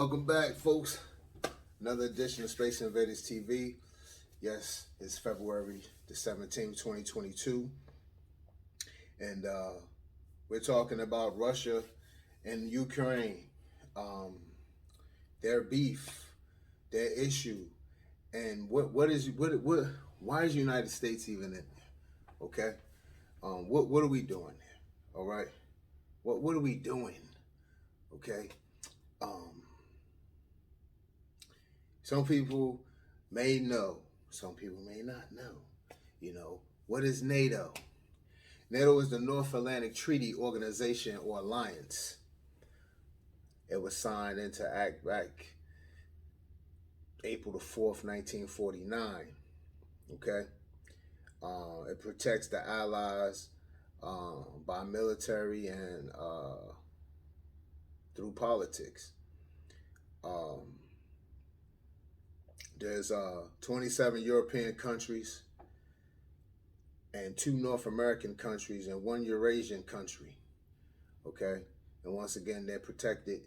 Welcome back, folks. Another edition of Space Invaders TV. Yes, it's February the 17th, 2022. And we're talking about Russia and Ukraine, their beef, their issue, and what why is the United States even in there? Okay? What are we doing here? All right? What are we doing? Okay? Um, Some people may know, some people may not know. What is NATO? NATO is the North Atlantic Treaty Organization or Alliance. It was signed into act back April the 4th, 1949. Okay? It protects the Allies by military and through politics. There's 27 European countries and 2 North American countries and 1 Eurasian country. Okay, and once again, they're protected.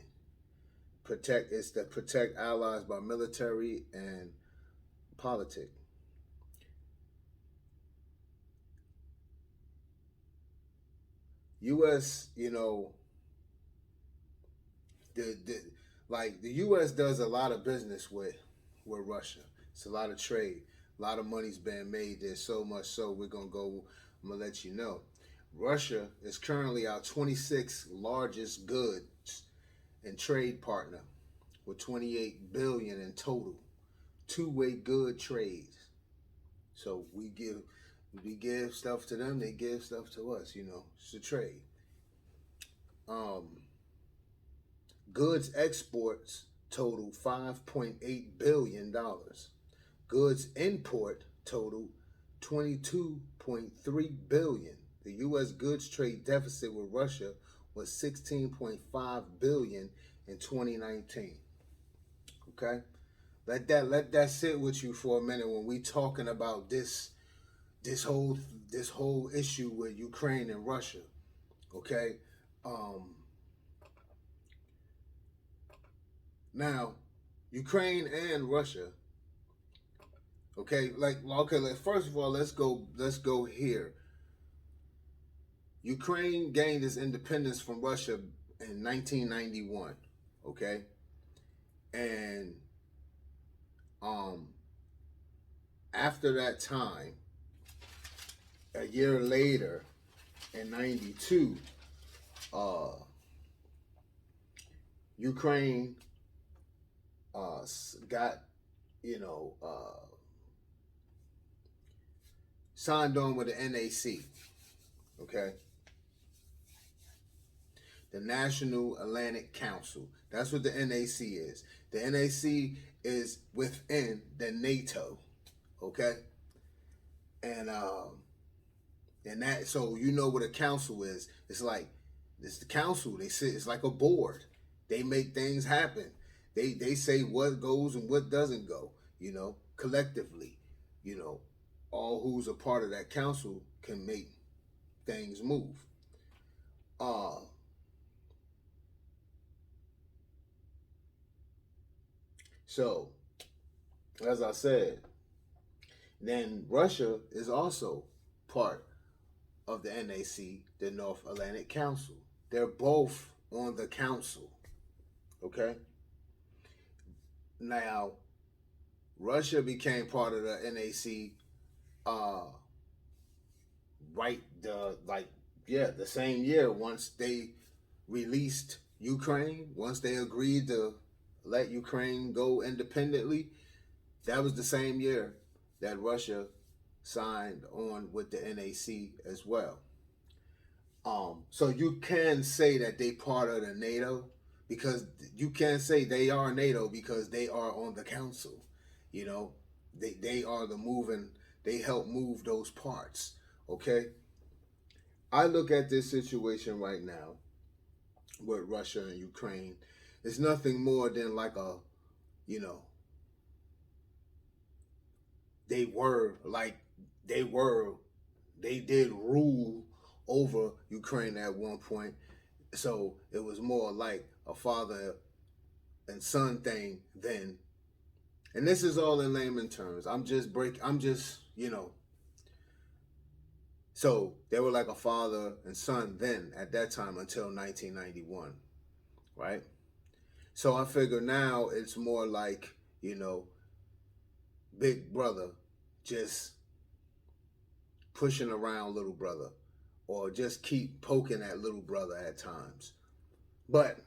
It's to protect allies by military and politics. U.S. The U.S. does a lot of business with Russia. It's a lot of trade. A lot of money's been made there, so much so I'm gonna let you know. Russia is currently our 26th largest goods and trade partner with 28 billion in total two-way good trades. So we give stuff to them, they give stuff to us, it's a trade. Goods exports total $5.8 billion. Goods import total $22.3 billion. The U.S. goods trade deficit with Russia was $16.5 billion in 2019. Okay, let that sit with you for a minute when we talking about this whole issue with Ukraine and Russia. Okay, now Ukraine and Russia. Okay, first of all, let's go here. Ukraine gained its independence from Russia in 1991. Okay, and after that time, a year later, in '92, Ukraine got signed on with the NAC. Okay, the National Atlantic Council. That's what the NAC is. The NAC is within the NATO. Okay, and that, so what a council is. It's the council. They sit. It's like a board. They make things happen. They say what goes and what doesn't go. Collectively. All who's a part of that council can make things move. So, as I said, then Russia is also part of the NAC, the North Atlantic Council. They're both on the council. Okay? Now, Russia became part of the NAC the same year once they released Ukraine, once they agreed to let Ukraine go independently, that was the same year that Russia signed on with the NAC as well. So you can say that they part of the NATO, because you can say they are NATO because they are on the council. You know, they are the moving. They help move those parts. Okay. I look at this situation right now with Russia and Ukraine. It's nothing more than like a, you know, they were like they were they did rule over Ukraine at one point. So it was more like a father and son thing then. And this is all in layman terms. I'm just, so they were like a father and son then at that time until 1991, right? So I figure now it's more like, big brother just pushing around little brother, or just keep poking at little brother at times. But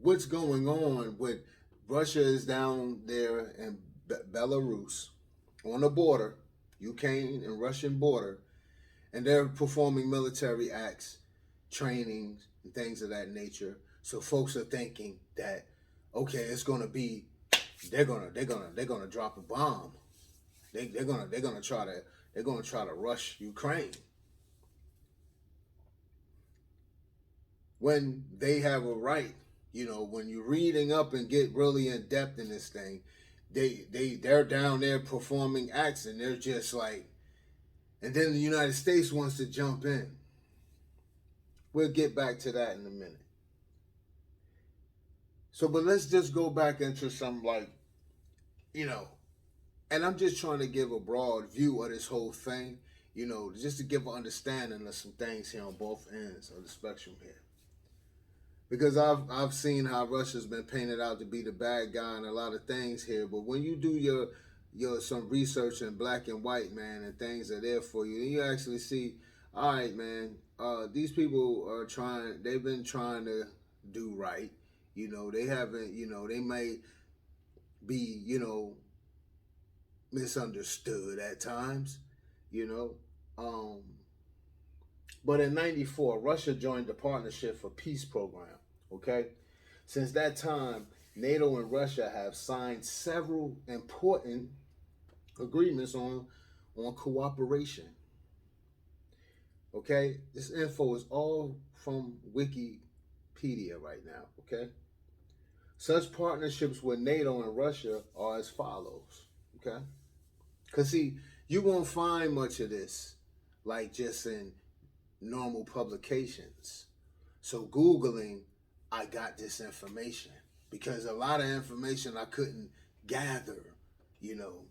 what's going on with Russia is down there in Belarus on the border, Ukraine and Russian border, and they're performing military acts, trainings, and things of that nature. So folks are thinking that, okay, it's gonna be, they're gonna drop a bomb. They're gonna try to rush Ukraine, when they have a right. When you're reading up and get really in depth in this thing, they're down there performing acts, and they're just like, and then the United States wants to jump in. We'll get back to that in a minute. So, but let's just go back into some, like, and I'm just trying to give a broad view of this whole thing, just to give an understanding of some things here on both ends of the spectrum here. Because I've seen how Russia's been painted out to be the bad guy in a lot of things here, but when you do your some research in black and white, man, and things are there for you, then you actually see, all right, man, these people are trying. They've been trying to do right. They haven't. They may be misunderstood at times. You know, um, but in '94, Russia joined the Partnership for Peace program. Okay, since that time, NATO and Russia have signed several important agreements on cooperation. Okay, this info is all from Wikipedia right now. Okay, such partnerships with NATO and Russia are as follows. Okay, because see, you won't find much of this like just in normal publications. So Googling, I got this information because a lot of information I couldn't gather, you know.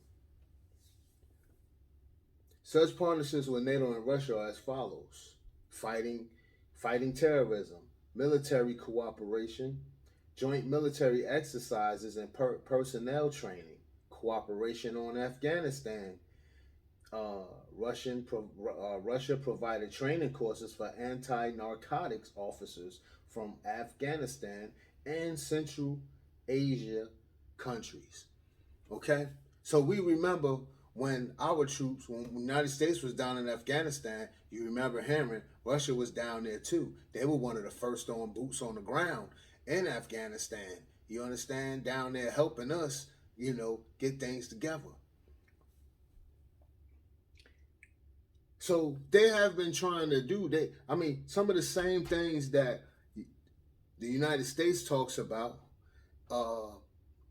Such partnerships with NATO and Russia are as follows: fighting terrorism, military cooperation, joint military exercises and personnel training, cooperation on Afghanistan. Uh, Russia provided training courses for anti-narcotics officers from Afghanistan and Central Asia countries. Okay, so we remember when our troops, when the United States was down in Afghanistan, you remember hearing Russia was down there too. They were one of the first on boots on the ground in Afghanistan. You understand? Down there helping us, get things together. So they have been trying to do some of the same things that the United States talks about. Uh,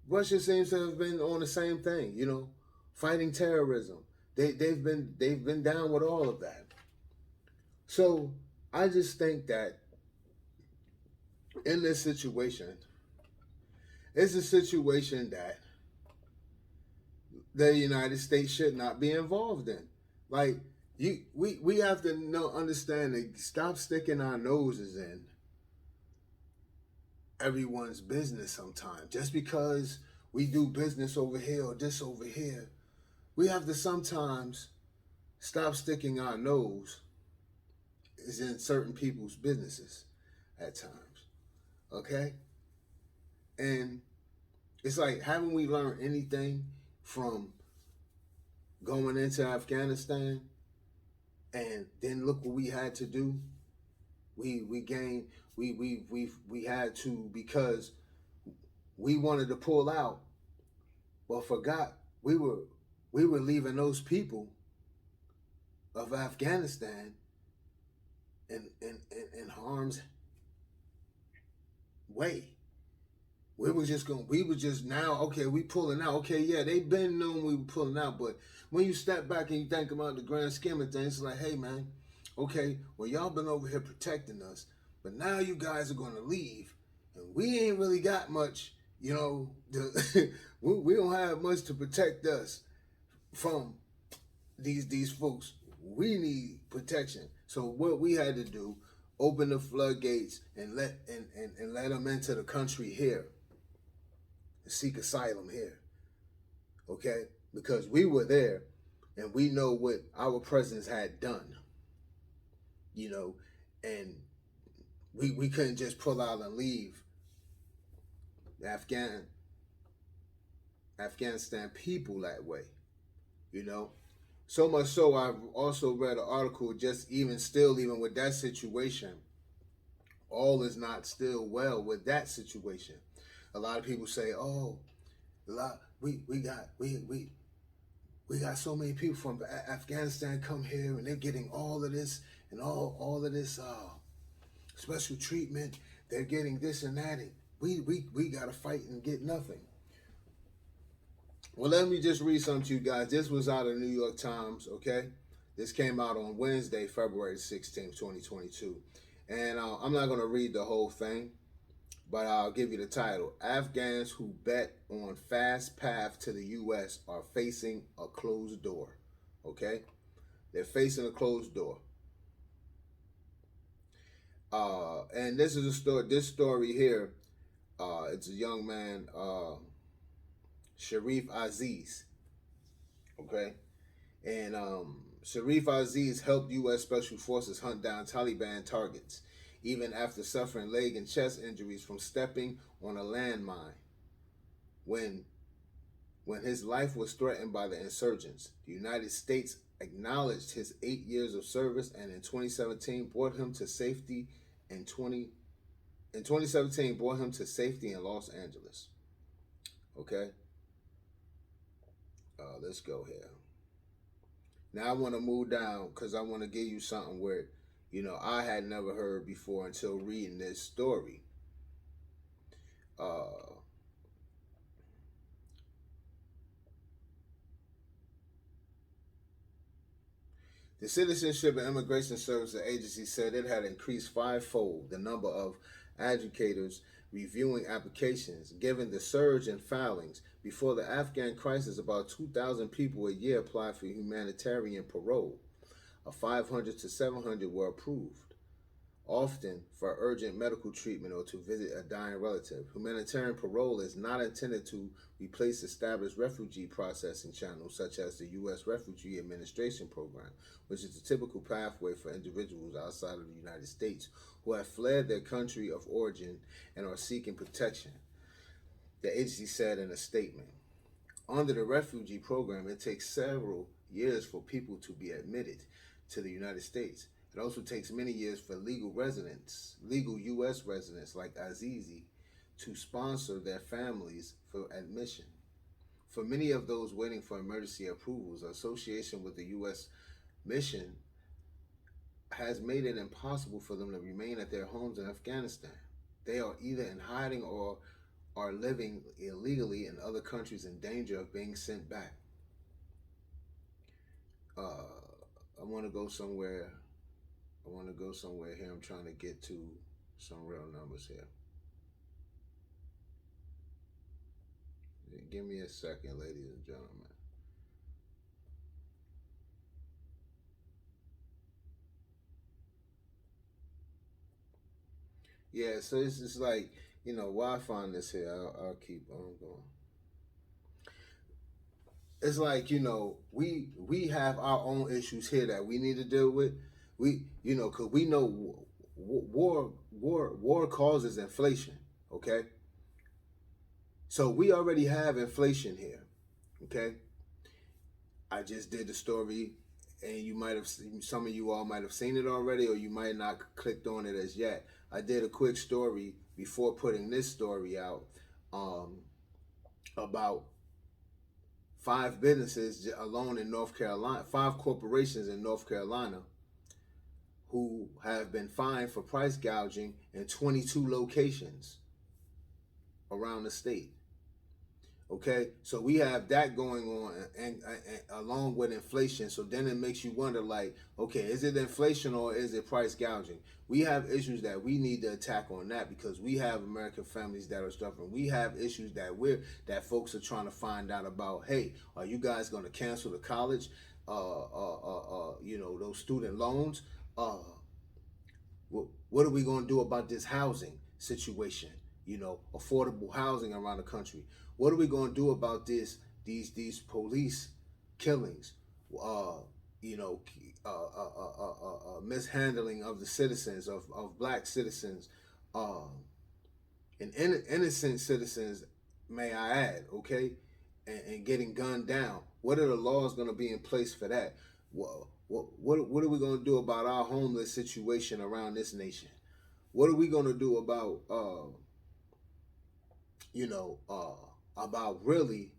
Russia seems to have been on the same thing, fighting terrorism. They've been down with all of that. So I just think that in this situation, it's a situation that the United States should not be involved in. Like, we have to understand that, stop sticking our noses in everyone's business sometimes. Just because we do business over here or this over here, we have to sometimes stop sticking our nose is in certain people's businesses at times. Okay? And it's like, haven't we learned anything from going into Afghanistan? And then look what we had to do. We gained we had to, because we wanted to pull out, but forgot we were leaving those people of Afghanistan in harm's way. We were just now, okay, we pulling out. Okay, yeah, they been knowing we were pulling out, but when you step back and you think about the grand scheme of things, it's like, hey man, okay, well y'all been over here protecting us, but now you guys are gonna leave, and we ain't really got much, we don't have much to protect us from these folks. We need protection. So what we had to do, open the floodgates and let them into the country here, seek asylum here, okay? Because we were there and we know what our presidents had done, and we couldn't just pull out and leave the Afghanistan people that way, you know? So much so, I've also read an article, just even with that situation, all is not still well with that situation. A lot of people say, "Oh, we got so many people from Afghanistan come here, and they're getting all of this and all of this special treatment. They're getting this and that, and we got to fight and get nothing." Well, let me just read something to you guys. This was out of the New York Times. Okay, this came out on Wednesday, February 16th, 2022, and I'm not going to read the whole thing, but I'll give you the title. Afghans who bet on fast path to the U.S. are facing a closed door. Okay? They're facing a closed door. And this is a story. This story here, it's a young man, Sharif Aziz. Okay? And Sharif Aziz helped U.S. Special Forces hunt down Taliban targets, even after suffering leg and chest injuries from stepping on a landmine when his life was threatened by the insurgents. The United States acknowledged his 8 years of service, and in 2017 brought him to safety in 2017 brought him to safety in Los Angeles. Okay? Let's go here. Now I want to move down because I want to give you something where, I had never heard before until reading this story. The Citizenship and Immigration Services Agency said it had increased fivefold the number of adjudicators reviewing applications, given the surge in filings. Before the Afghan crisis, about 2,000 people a year applied for humanitarian parole. 500 to 700 were approved, often for urgent medical treatment or to visit a dying relative. Humanitarian parole is not intended to replace established refugee processing channels such as the U.S. Refugee Administration Program, which is the typical pathway for individuals outside of the United States who have fled their country of origin and are seeking protection, the agency said in a statement. Under the refugee program, it takes several years for people to be admitted to the United States. It also takes many years for legal U.S. residents like Azizi, to sponsor their families for admission. For many of those waiting for emergency approvals, association with the U.S. mission has made it impossible for them to remain at their homes in Afghanistan. They are either in hiding or are living illegally in other countries in danger of being sent back. I want to go somewhere here. I'm trying to get to some real numbers here. Give me a second, ladies and gentlemen. Yeah, so it's just like, why I find this here? I'll keep on going. it's like, we have our own issues here that we need to deal with. Because we know war causes inflation. Okay, so we already have inflation here. Okay, I just did the story, and you might have, some of you all might have seen it already, or you might not clicked on it as yet. I did a quick story before putting this story out, about 5 businesses alone in North Carolina, 5 corporations in North Carolina who have been fined for price gouging in 22 locations around the state. Okay, so we have that going on, and along with inflation. So then it makes you wonder, like, okay, is it inflation or is it price gouging? We have issues that we need to attack on that, because we have American families that are suffering. We have issues that folks are trying to find out about. Hey, are you guys going to cancel the college? Those student loans. What are we going to do about this housing situation? Affordable housing around the country. What are we going to do about these police killings? Mishandling of the citizens, of black citizens, and innocent citizens, may I add. Okay, and getting gunned down. What are the laws going to be in place for that? What are we going to do about our homeless situation around this nation? What are we going to do about really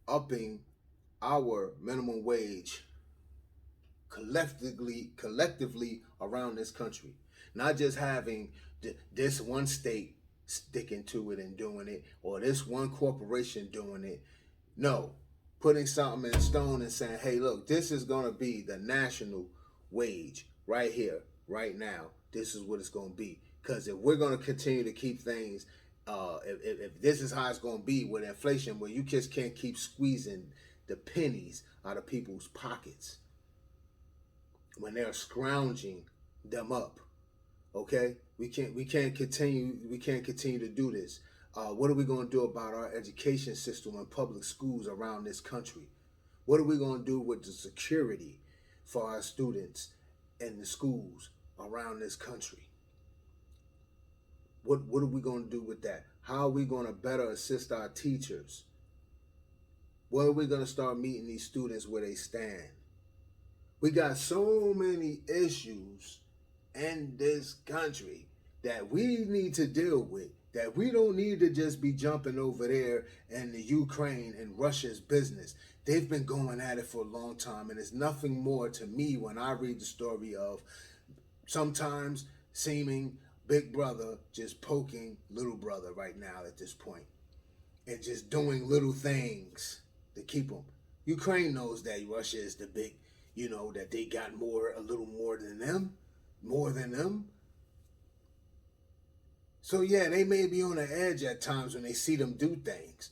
upping our minimum wage collectively around this country? Not just having this one state sticking to it and doing it, or this one corporation doing it. No, putting something in stone and saying, hey, look, this is going to be the national wage right here, right now. This is what it's going to be. Because if we're going to continue to keep things, if this is how it's going to be with inflation, where you just can't keep squeezing the pennies out of people's pockets when they're scrounging them up. Okay, we can't continue to do this. What are we going to do about our education system and public schools around this country? What are we going to do with the security for our students in the schools around this country? What are we going to do with that? How are we going to better assist our teachers? Where are we going to start meeting these students where they stand? We got so many issues in this country that we need to deal with, that we don't need to just be jumping over there in the Ukraine and Russia's business. They've been going at it for a long time, and it's nothing more to me when I read the story of sometimes seeming big brother just poking little brother right now at this point, and just doing little things to keep them. Ukraine knows that Russia is the big, that they got a little more than them. So yeah, they may be on the edge at times when they see them do things.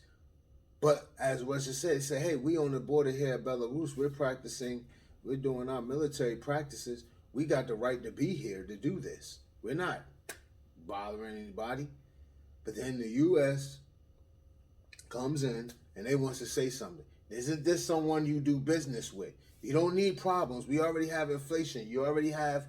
But as Russia said, say, hey, we on the border here at Belarus, we're doing our military practices. We got the right to be here to do this. We're not bothering anybody. But then the U.S. comes in and they want to say something. Isn't this someone you do business with? You don't need problems. We already have inflation. We already have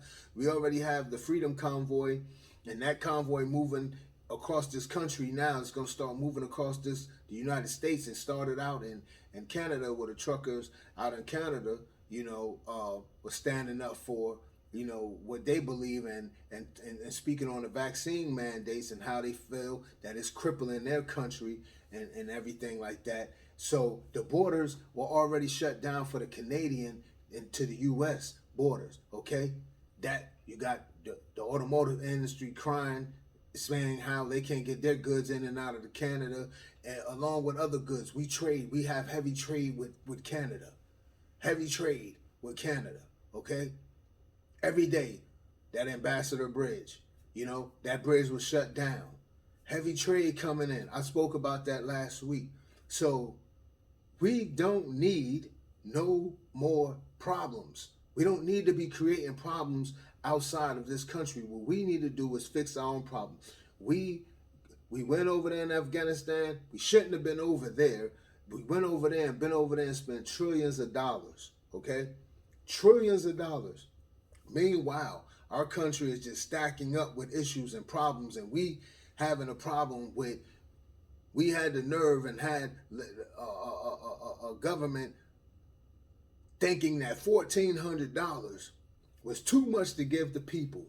the Freedom Convoy, and that convoy moving across this country now. It's going to start moving across the United States. It started out in Canada, where the truckers out in Canada, were standing up for, what they believe in, and speaking on the vaccine mandates and how they feel that it's crippling their country and everything like that. So the borders were already shut down for the Canadian and to the U.S. borders, okay? That you got the automotive industry crying, saying how they can't get their goods in and out of the Canada, and along with other goods. We have heavy trade with Canada. Heavy trade with Canada, okay? Every day, that Ambassador Bridge, that bridge was shut down. Heavy trade coming in. I spoke about that last week. So we don't need no more problems. We don't need to be creating problems outside of this country. What we need to do is fix our own problems. We We went over there in Afghanistan. We shouldn't have been over there. We went over there and been over there and spent trillions of dollars. Okay? Trillions of dollars. Meanwhile, our country is just stacking up with issues and problems, and we having a problem with, we had the nerve and had a government thinking that $1,400 was too much to give the people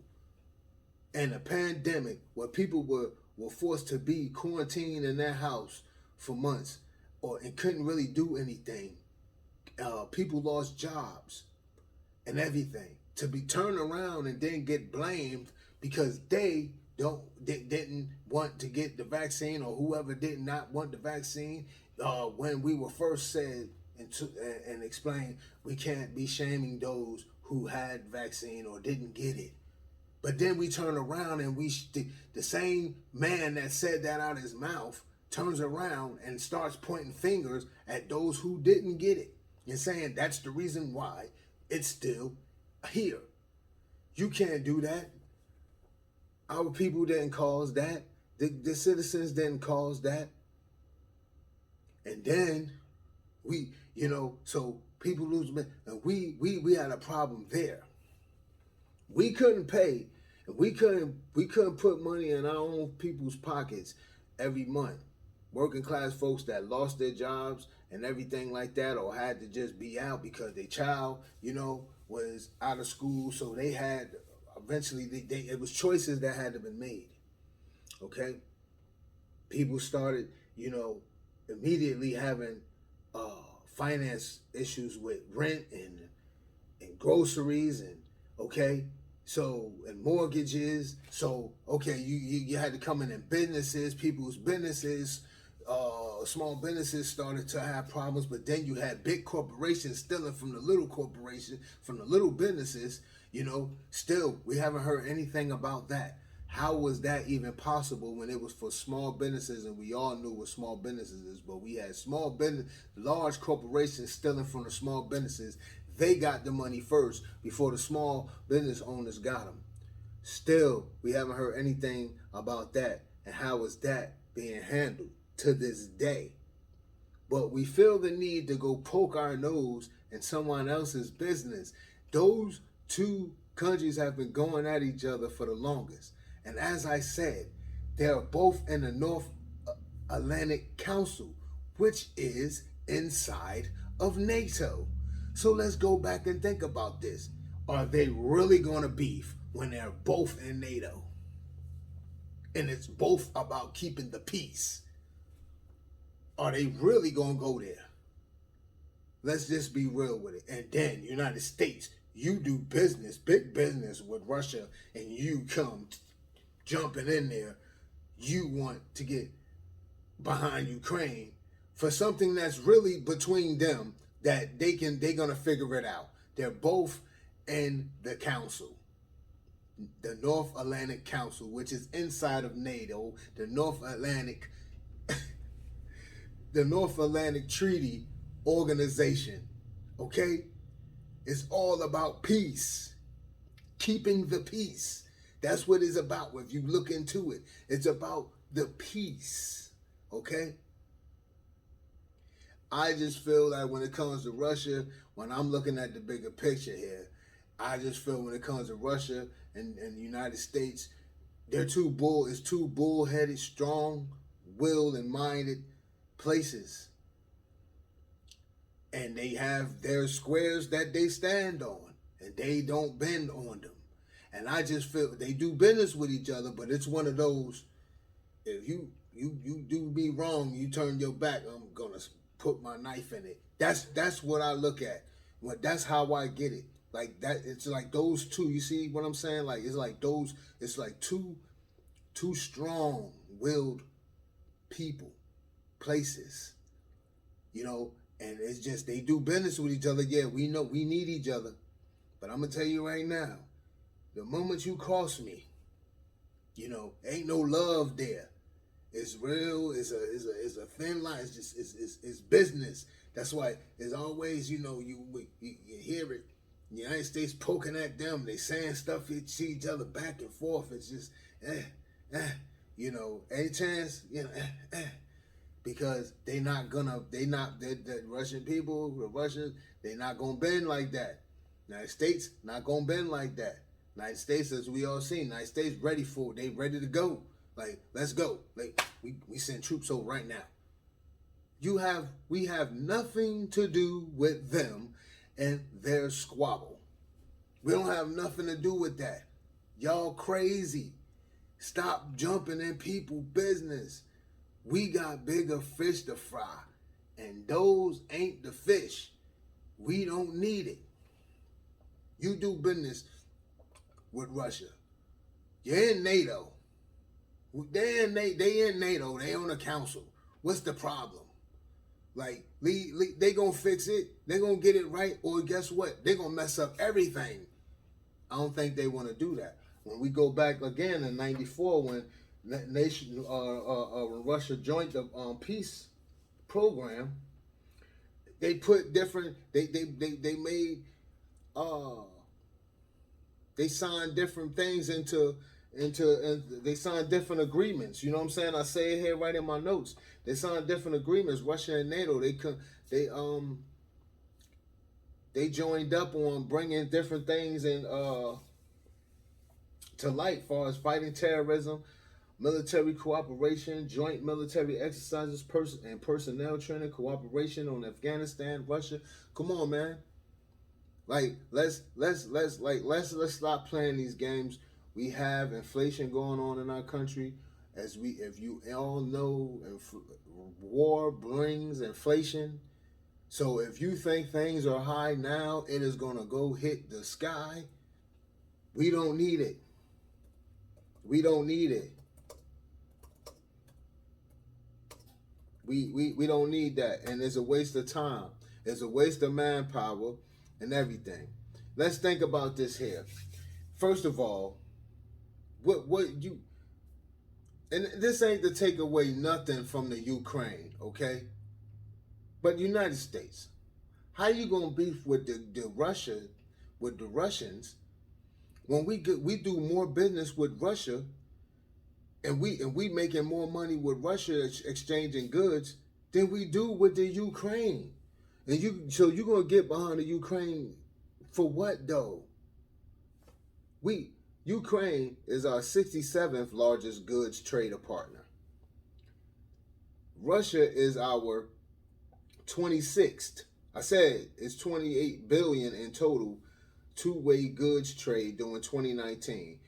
in a pandemic where people were forced to be quarantined in their house for months and couldn't really do anything. People lost jobs and everything, to be turned around and then get blamed because they didn't want to get the vaccine, or whoever did not want the vaccine, when we were first said and explained we can't be shaming those who had vaccine or didn't get it. But then we turn around and the same man that said that out of his mouth turns around and starts pointing fingers at those who didn't get it and saying that's the reason why it's still here. You can't do that. Our people didn't cause that. The citizens didn't cause that. And then so people lose. And we had a problem there. We couldn't pay. We couldn't put money in our own people's pockets every month. Working class folks that lost their jobs and everything like that, or had to just be out because their child, was out of school. So they had, eventually, it was choices that had to be made. Okay? People started, immediately having finance issues with rent and groceries and, and mortgages. So, you had to come in businesses, people's businesses, small businesses started to have problems, but then you had big corporations stealing from the little corporation, from the little businesses. Still, we haven't heard anything about that. How was that even possible when it was for small businesses, and we all knew what small businesses is, but we had large corporations stealing from the small businesses. They got the money first before the small business owners got them. Still, we haven't heard anything about that, and how is that being handled to this day. But we feel the need to go poke our nose in someone else's business. Those two countries have been going at each other for the longest. And as I said, they're both in the North Atlantic Council, which is inside of NATO. So let's go back and think about this. Are they really going to beef when they're both in NATO? And it's both about keeping the peace. Are they really going to go there? Let's just be real with it. And then United States, you do business, big business with Russia, and you come jumping in there. You want to get behind Ukraine for something that's really between them, that they're going to figure it out. They're both in the council, the North Atlantic Council, which is inside of NATO, the North Atlantic Treaty Organization. Okay? It's all about peace. Keeping the peace. That's what it's about. If you look into it, it's about the peace. Okay? I just feel that when it comes to Russia, when I'm looking at the bigger picture here, I just feel when it comes to Russia and the United States, it's two bullheaded, strong-willed and minded places. And they have their squares that they stand on, and they don't bend on them. And I just feel they do business with each other, but it's one of those, if you do me wrong, you turn your back, I'm gonna put my knife in it. That's what I look at. That's how I get it. Like that, it's like those two. You see what I'm saying? Like it's like those. It's like two strong-willed people, places. And it's just they do business with each other. Yeah, we know we need each other, but I'm gonna tell you right now, the moment you cross me, ain't no love there. It's real. It's a thin line. It's just it's business. That's why it's always you hear it. The United States poking at them. They saying stuff to each other back and forth. It's just any chance, because the Russian people, the Russians, they not gonna bend like that. United States not gonna bend like that. United States, as we all seen, United States ready for it. They ready to go. Like, let's go. Like, we send troops over right now. We have nothing to do with them and their squabble. We don't have nothing to do with that. Y'all crazy. Stop jumping in people's business. We got bigger fish to fry, and those ain't the fish. We don't need it. You do business with Russia. You're in NATO. They in NATO. They on the council. What's the problem? Like, they gonna fix it. They gonna get it right. Or guess what? They gonna mess up everything. I don't think they want to do that. When we go back again in '94, when Russia joined the peace program, they put different. They made they signed different things into and they signed different agreements. You know what I'm saying? I say it here right in my notes. They signed different agreements. Russia and NATO. They joined up on bringing different things in to light, as far as fighting terrorism, military cooperation, joint military exercises, and personnel training, cooperation on Afghanistan, Russia. Come on, man. Like, let's stop playing these games. We have inflation going on in our country, if you all know, war brings inflation. So if you think things are high now, it is gonna go hit the sky. We don't need it. We don't need it. We don't need that, and it's a waste of time. It's a waste of manpower and everything. Let's think about this here. First of all, and this ain't to take away nothing from the Ukraine, okay? But United States, how you gonna beef with the Russians when we do more business with Russia, and we making more money with Russia exchanging goods than we do with the Ukraine? And you gonna get behind the Ukraine for what though? Ukraine is our 67th largest goods trader partner. Russia is our 26th. I said it's 28 billion in total two-way goods trade during 2019.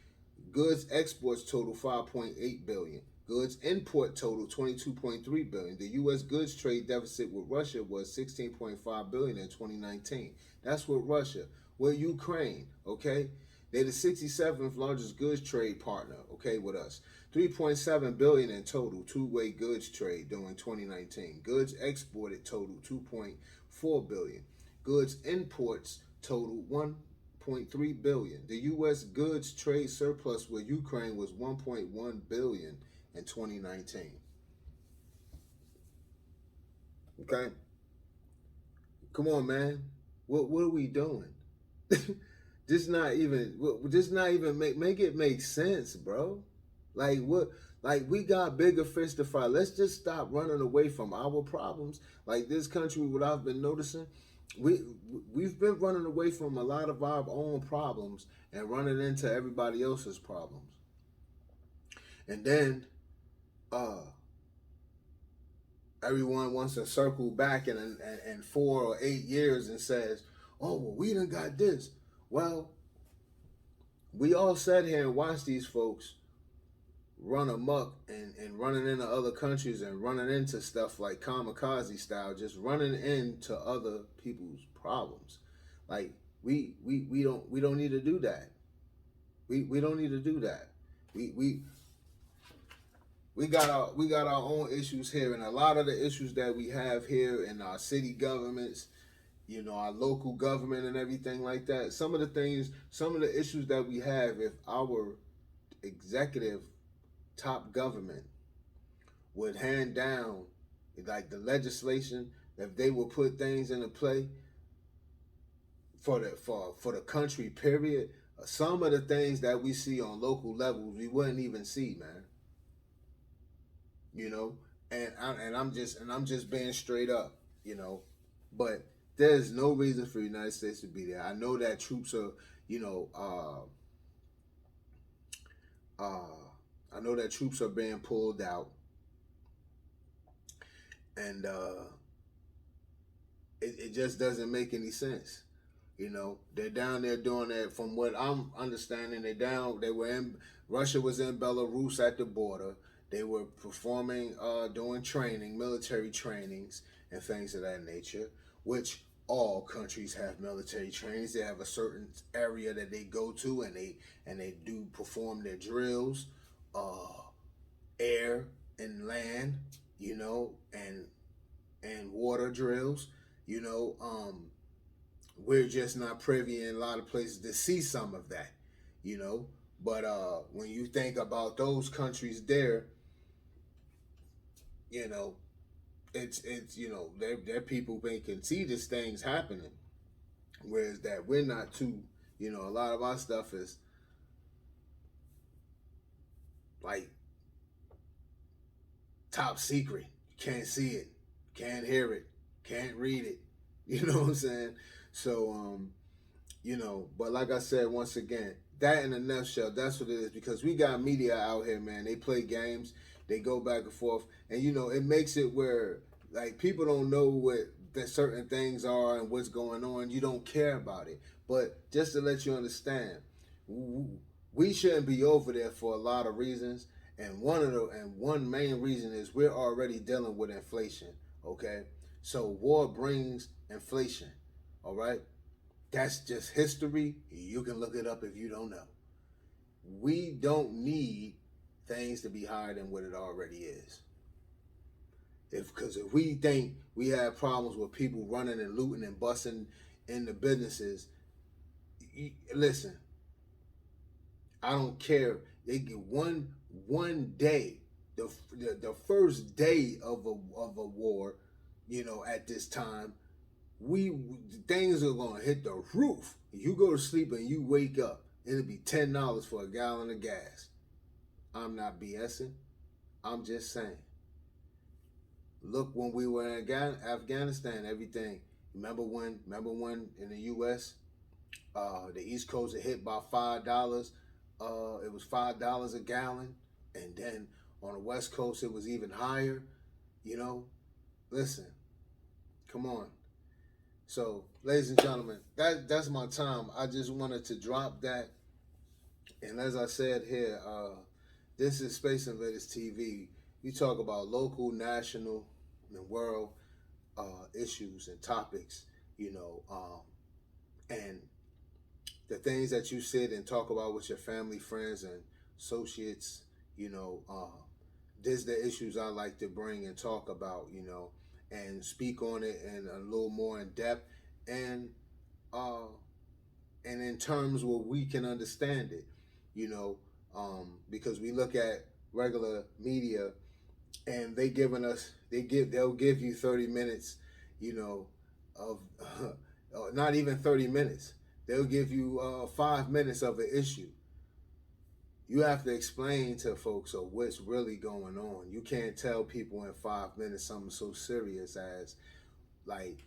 Goods exports total 5.8 billion. Goods import total 22.3 billion. The U.S. goods trade deficit with Russia was 16.5 billion in 2019. That's with Russia. With Ukraine, okay? They're the 67th largest goods trade partner, okay, with us. 3.7 billion in total two-way goods trade during 2019. Goods exported total 2.4 billion. Goods imports total 1.3 billion. The U.S. goods trade surplus with Ukraine was 1.1 billion in 2019. Okay? Come on, man. What are we doing? Just not even make it make sense, bro. Like, what? Like, we got bigger fish to fry. Let's just stop running away from our problems. Like, this country, what I've been noticing, we've been running away from a lot of our own problems and running into everybody else's problems. And then everyone wants to circle back in 4 or 8 years and says, oh, well, we done got this. Well, we all sat here and watched these folks run amok and running into other countries and running into stuff like kamikaze style, just running into other people's problems. Like, we don't need to do that. We don't need to do that. We got our own issues here, and a lot of the issues that we have here in our city governments, our local government and everything like that. Some of the issues that we have, if our executive top government would hand down like the legislation, if they would put things into play for the country, period, some of the things that we see on local levels we wouldn't even see, man. you know, and I'm just being straight up, you know, but there's no reason for the United States to be there. I know that troops are, you know, I know that troops are being pulled out, and it just doesn't make any sense. You know, they're down there doing that. From what I'm understanding, they were in, Russia was in Belarus at the border. They were performing, doing training, military trainings, and things of that nature, which all countries have military trainings. They have a certain area that they go to, and they do perform their drills, uh, air and land, you know, and water drills, you know. We're just not privy in a lot of places to see some of that, you know. But when you think about those countries there, you know, it's you know, they're people they can see these things happening, whereas that we're not too, you know, a lot of our stuff is like top secret. You can't see it, can't hear it, can't read it. You know what I'm saying? So you know, but like I said, once again, that in a nutshell, that's what it is. Because we got media out here, man. They play games, they go back and forth, and you know, it makes it where like people don't know what that certain things are and what's going on. You don't care about it. But just to let you understand, we shouldn't be over there for a lot of reasons, and one main reason is we're already dealing with inflation. Okay, so war brings inflation. All right. That's just history. You can look it up if you don't know. We don't need things to be higher than what it already is. Because if we think we have problems with people running and looting and busting in the businesses, listen, I don't care. They get one day, the first day of a war, you know, at this time, things are gonna hit the roof. You go to sleep and you wake up, it'll be $10 for a gallon of gas. I'm not BSing. I'm just saying. Look, when we were in Afghanistan, everything. Remember when in the U.S. The East Coast was hit by $5. It was $5 a gallon, and then on the West Coast it was even higher. You know, listen, come on. So, ladies and gentlemen, that's my time. I just wanted to drop that. And as I said here, this is Space Invaders TV. We talk about local, national, and world issues and topics, you know, and the things that you sit and talk about with your family, friends, and associates, you know, these are the issues I like to bring and talk about, you know, and speak on it in a little more in depth, and in terms where we can understand it, you know, because we look at regular media and they'll give you 30 minutes, you know, of not even 30 minutes. They'll give you 5 minutes of an issue. You have to explain to folks of what's really going on. You can't tell people in 5 minutes something so serious as, like,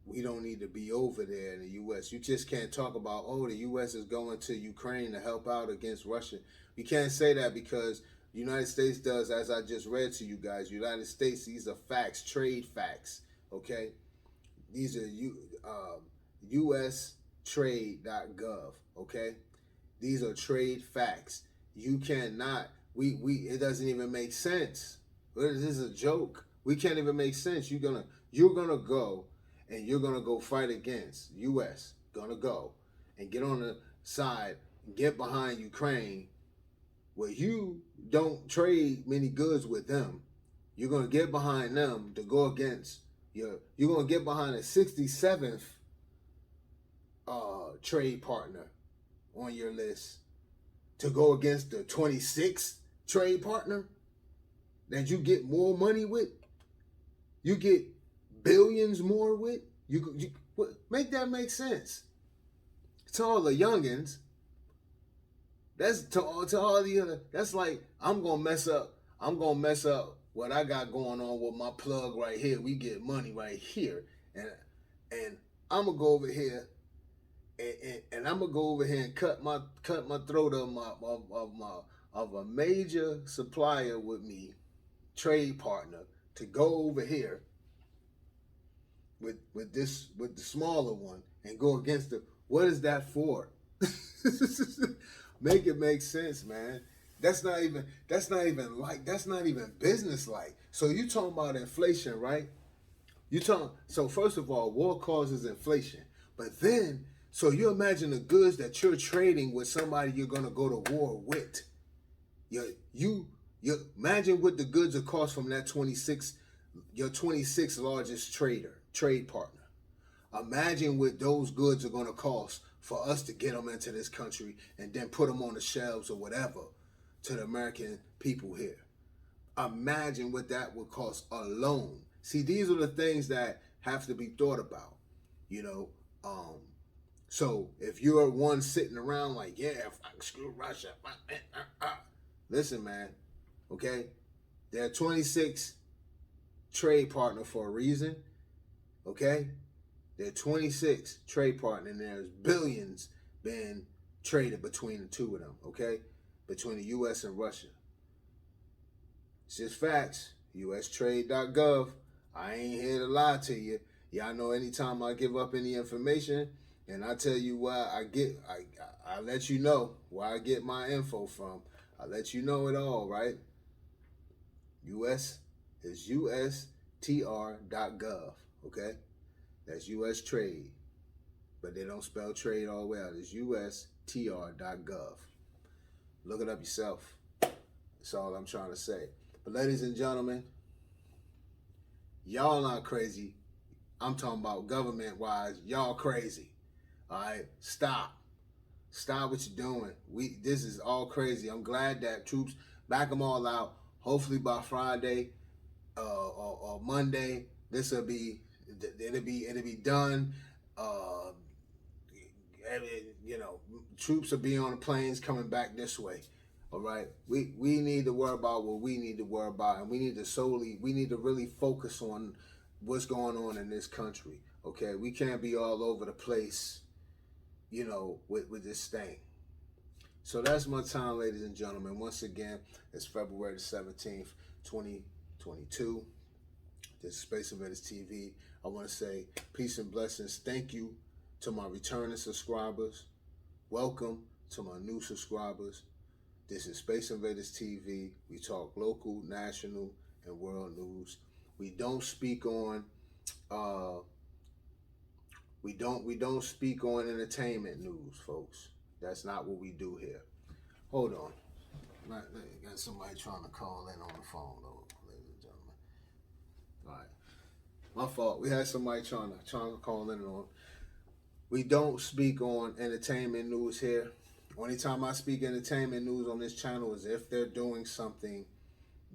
we don't need to be over there in the U.S. You just can't talk about, oh, the U.S. is going to Ukraine to help out against Russia. You can't say that because the United States does, as I just read to you guys. United States, these are facts, trade facts, okay? These are ustrade.gov, okay? These are trade facts. You cannot, it doesn't even make sense. This is a joke. We can't even make sense. You're gonna go and you're gonna go fight against U.S. Gonna go and get on the side and get behind Ukraine, where you don't trade many goods with them. You're gonna get behind them to go against you're gonna get behind a 67th trade partner on your list to go against the 26th trade partner that you get more money with, you get billions more with. You make that make sense to all the youngins. That's to all the other. That's like I'm gonna mess up I'm gonna mess up what I got going on with my plug right here. We get money right here, and I'm gonna go over here, and I'm gonna go over here and cut my throat of a major supplier with me, trade partner, to go over here with the smaller one and go against the. What is that for? Make it make sense, man. That's not even business like. So you talking about inflation, right? So first of all, war causes inflation. But then, so you imagine the goods that you're trading with somebody you're gonna go to war with. You imagine what the goods will cost from that your 26th largest trade partner. Imagine what those goods are gonna cost for us to get them into this country and then put them on the shelves or whatever to the American people here. Imagine what that would cost alone. See, these are the things that have to be thought about, you know. So if you're one sitting around like, yeah, screw Russia, listen, man, okay? They're 26 trade partner for a reason, okay? They're 26 trade partner, and there's billions being traded between the two of them, okay? Between the U.S. and Russia. It's just facts. UStrade.gov. I ain't here to lie to you. Y'all know anytime I give up any information and I tell you why I let you know where I get my info from. I let you know it all, right? US is USTR.gov, okay? That's US Trade. But they don't spell trade all the way out. It's USTR.gov. Look it up yourself. That's all I'm trying to say. But ladies and gentlemen, y'all not crazy. I'm talking about government-wise. Y'all crazy. All right? Stop. Stop what you're doing. This is all crazy. I'm glad that troops back them all out. Hopefully by Friday or Monday, it'll be done. Troops will be on the planes coming back this way. All right, we need to worry about what we need to worry about, and we need to really focus on what's going on in this country. Okay, we can't be all over the place, with this thing. So that's my time, ladies and gentlemen. Once again, it's February the 17th, 2022. This is Space Invaders TV. I want to say peace and blessings. Thank you to my returning subscribers. Welcome to my new subscribers. This is Space Invaders TV. We talk local, national, and world news. We don't speak on entertainment news, folks. That's not what we do here. Hold on. Got somebody trying to call in on the phone, though, ladies and gentlemen. All right. My fault. We had somebody trying to call in on. We don't speak on entertainment news here. Only time I speak entertainment news on this channel is if they're doing something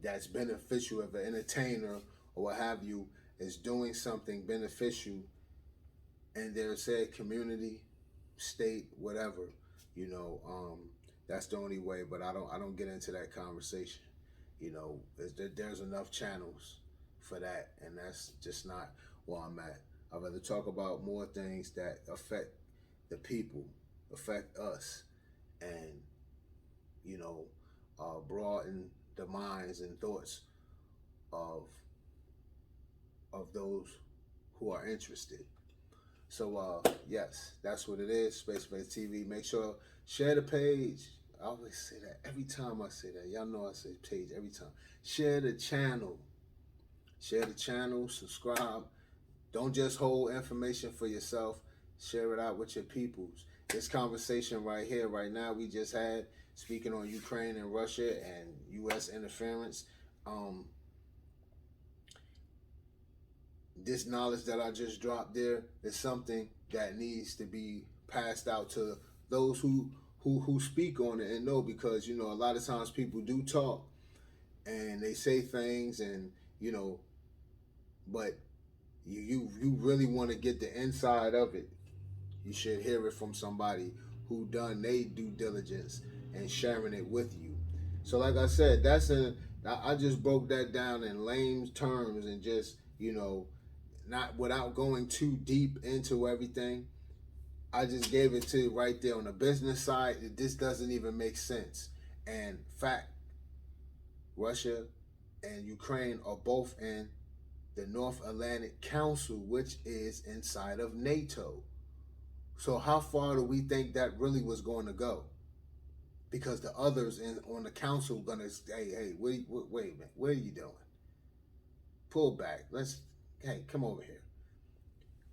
that's beneficial. If an entertainer or what have you is doing something beneficial in their said community, state, whatever, that's the only way. But I don't get into that conversation. There's enough channels for that, and that's just not where I'm at. I'd rather talk about more things that affect the people, affect us, and broaden the minds and thoughts of those who are interested. So yes, that's what it is. Space Base TV. Make sure share the page. I always say that every time I say that. Y'all know I say page every time. Share the channel. Share the channel. Subscribe. Don't just hold information for yourself. Share it out with your peoples. This conversation right here, right now, we just had, speaking on Ukraine and Russia and U.S. interference. This knowledge that I just dropped there is something that needs to be passed out to those who speak on it and know, because a lot of times people do talk and they say things, and but you really want to get the inside of it. You should hear it from somebody who done their due diligence and sharing it with you. So like I said, that's I just broke that down in lame terms and just, not without going too deep into everything. I just gave it to you right there on the business side. This doesn't even make sense. And fact, Russia and Ukraine are both in the North Atlantic Council, which is inside of NATO. So how far do we think that really was going to go? Because the others on the council gonna say, hey, wait a minute, what are you doing? Pull back. Hey, come over here.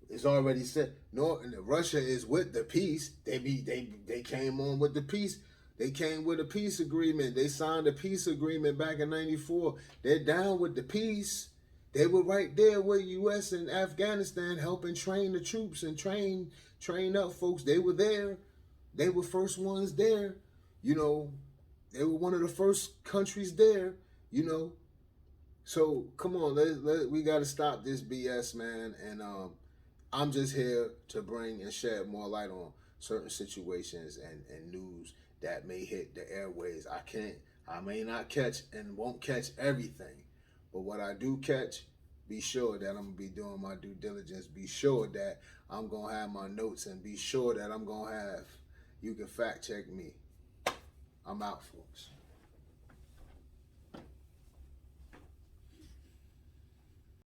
It's already said. No, Russia is with the peace. They came on with the peace. They came with a peace agreement. They signed a peace agreement back in '94. They're down with the peace. They were right there with U.S. and Afghanistan helping train the troops and train up folks. They were there. They were first ones there. You know, they were one of the first countries there. You know, so come on, we got to stop this BS, man. And I'm just here to bring and shed more light on certain situations and news that may hit the airways. I may not catch and won't catch everything, but what I do catch, be sure that I'm gonna be doing my due diligence. Be sure that I'm gonna have my notes, and be sure that you can fact check me. I'm out, folks.